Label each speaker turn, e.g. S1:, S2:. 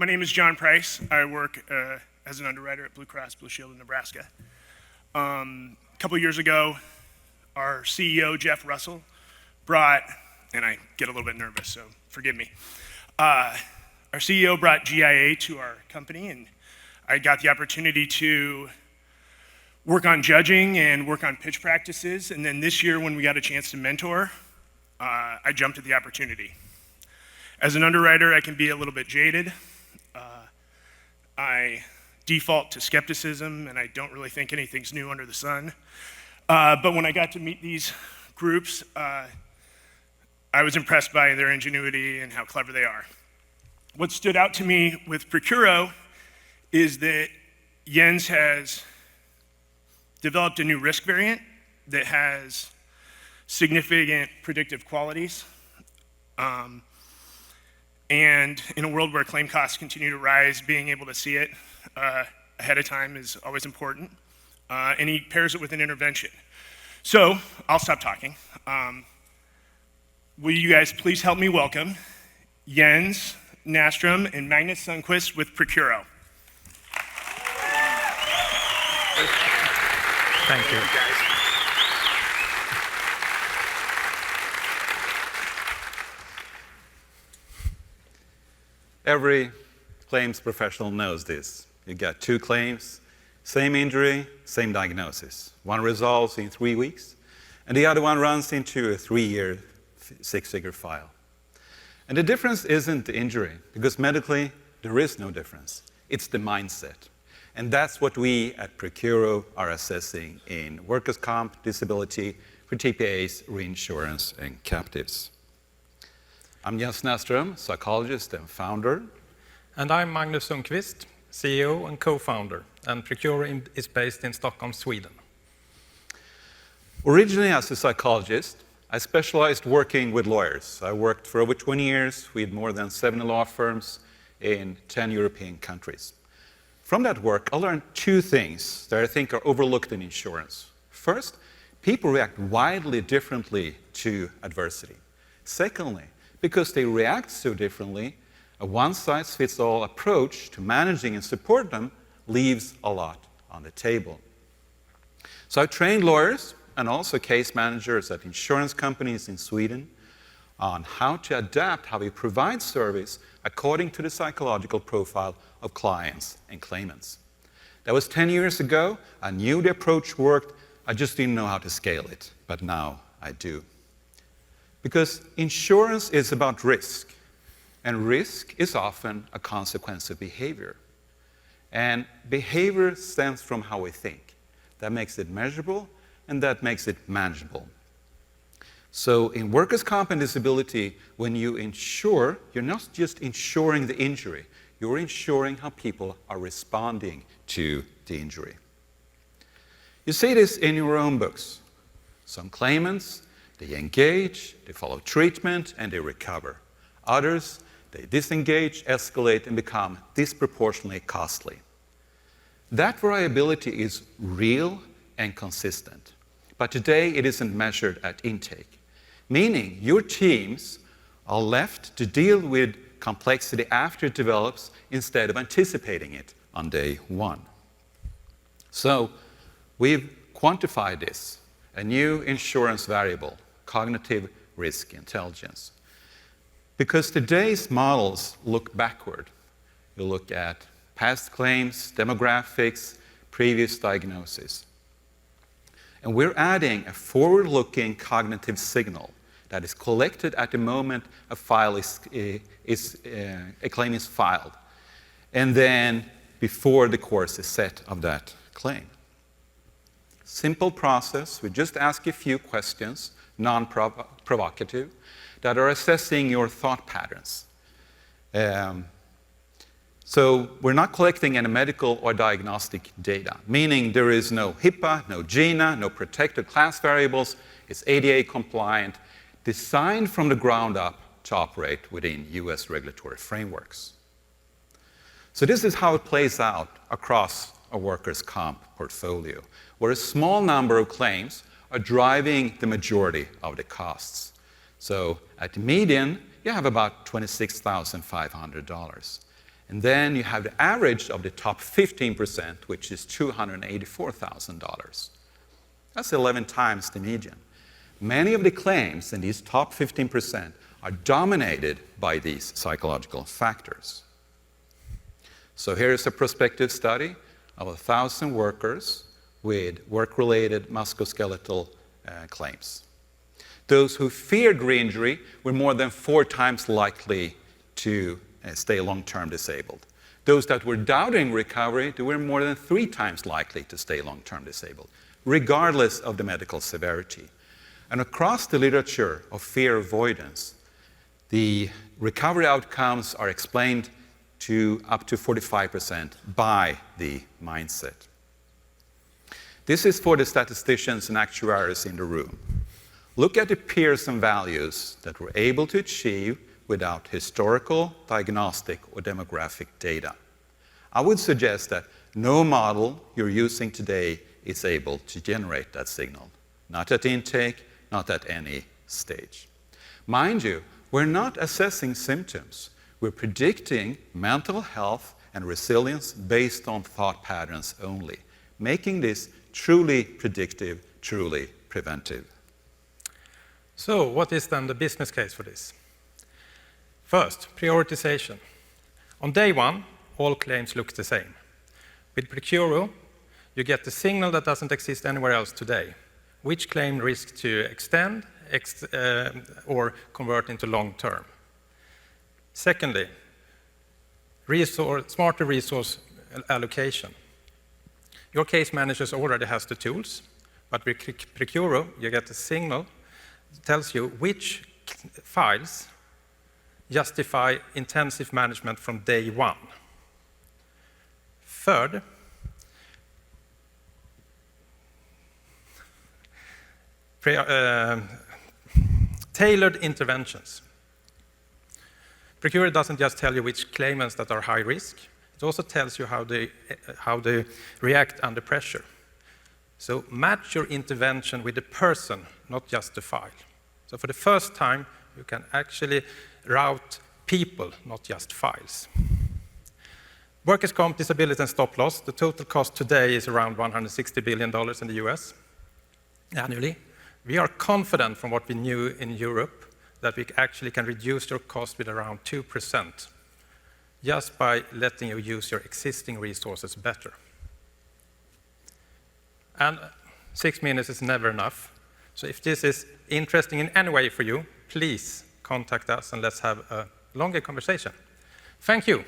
S1: name is John Price. I work as an underwriter at Blue Cross Blue Shield in Nebraska. A couple years ago, our CEO, Jeff Russell, brought, and I get a little bit nervous, so forgive me. Our CEO brought GIA to our company, and I got the opportunity to work on judging and work on pitch practices. And then this year, when we got a chance to mentor, I jumped at the opportunity. As an underwriter, I can be a little bit jaded. I default to skepticism, and I don't really think anything's new under the sun. But when I got to meet these groups, I was impressed by their ingenuity and how clever they are. What stood out to me with Precuro is that Jens has developed a new risk variant that has significant predictive qualities. And in a world where claim costs continue to rise, being able to see it ahead of time is always important. And he pairs it with an intervention. So I'll stop talking. Will you guys please help me welcome Jens Nastrom and Magnus Sundquist with Precuro.
S2: Thank you.
S3: Every claims professional knows this. You get 2 claims, same injury, same diagnosis. One resolves in 3 weeks, and the other one runs into a 3-year, 6-figure file. And the difference isn't the injury, because medically, there is no difference. It's the mindset. And that's what we at Precuro are assessing in workers' comp, disability, for TPAs, reinsurance, and captives. I'm Jens Nastrom, psychologist and founder.
S2: And I'm Magnus Sundquist, CEO and co-founder, and Precuro is based in Stockholm, Sweden.
S3: Originally as a psychologist, I specialized working with lawyers. I worked for over 20 years with more than 70 law firms in 10 European countries. From that work, I learned 2 things that I think are overlooked in insurance. First, people react wildly differently to adversity. Secondly, because they react so differently, a one-size-fits-all approach to managing and support them leaves a lot on the table. So I trained lawyers and also case managers at insurance companies in Sweden on how to adapt how we provide service according to the psychological profile of clients and claimants. That was 10 years ago. I knew the approach worked. I just didn't know how to scale it, but now I do. Because insurance is about risk, and risk is often a consequence of behavior. And behavior stems from how we think. That makes it measurable, and that makes it manageable. So in workers' comp and disability, when you insure, you're not just insuring the injury, you're insuring how people are responding to the injury. You see this in your own books. Some claimants, they engage, they follow treatment, and they recover. Others, they disengage, escalate, and become disproportionately costly. That variability is real and consistent. But today, it isn't measured at intake, meaning your teams are left to deal with complexity after it develops instead of anticipating it on day 1. So we've quantified this, a new insurance variable, cognitive risk intelligence. Because today's models look backward. You look at past claims, demographics, previous diagnosis. And we're adding a forward-looking cognitive signal that is collected at the moment a claim is filed, and then before the course is set of that claim. Simple process. We just ask a few questions, non-provocative, that are assessing your thought patterns. So we're not collecting any medical or diagnostic data, meaning there is no HIPAA, no GINA, no protected class variables. It's ADA compliant, designed from the ground up to operate within US regulatory frameworks. So this is how it plays out across a workers' comp portfolio, where a small number of claims are driving the majority of the costs. So at the median, you have about $26,500. And then you have the average of the top 15%, which is $284,000. That's 11 times the median. Many of the claims in these top 15% are dominated by these psychological factors. So here is a prospective study of 1,000 workers with work-related musculoskeletal claims. Those who feared re-injury were more than 4 times likely to stay long-term disabled. Those that were doubting recovery, they were more than 3 times likely to stay long-term disabled, regardless of the medical severity. And across the literature of fear avoidance, the recovery outcomes are explained to up to 45% by the mindset. This is for the statisticians and actuaries in the room. Look at the Pearson values that we're able to achieve without historical, diagnostic, or demographic data. I would suggest that no model you're using today is able to generate that signal. Not at intake, not at any stage. Mind you, we're not assessing symptoms. We're predicting mental health and resilience based on thought patterns only, making this truly predictive, truly preventive.
S2: So what is then the business case for this? First, prioritization. On day 1, all claims look the same. With Precuro, you get the signal that doesn't exist anywhere else today. Which claim risk to extend or convert into long-term? Secondly, smarter resource allocation. Your case managers already has the tools, but with Precuro, you get a signal that tells you which files justify intensive management from day 1. Third, tailored interventions. Precuro doesn't just tell you which claimants that are high risk, it also tells you how they react under pressure. So match your intervention with the person, not just the file. So for the first time, you can actually route people, not just files. Workers' comp, disability, and stop loss. The total cost today is around $160 billion in the US annually. We are confident from what we knew in Europe that we actually can reduce your cost with around 2% just by letting you use your existing resources better. And 6 minutes is never enough. So if this is interesting in any way for you, please contact us and let's have a longer conversation. Thank you.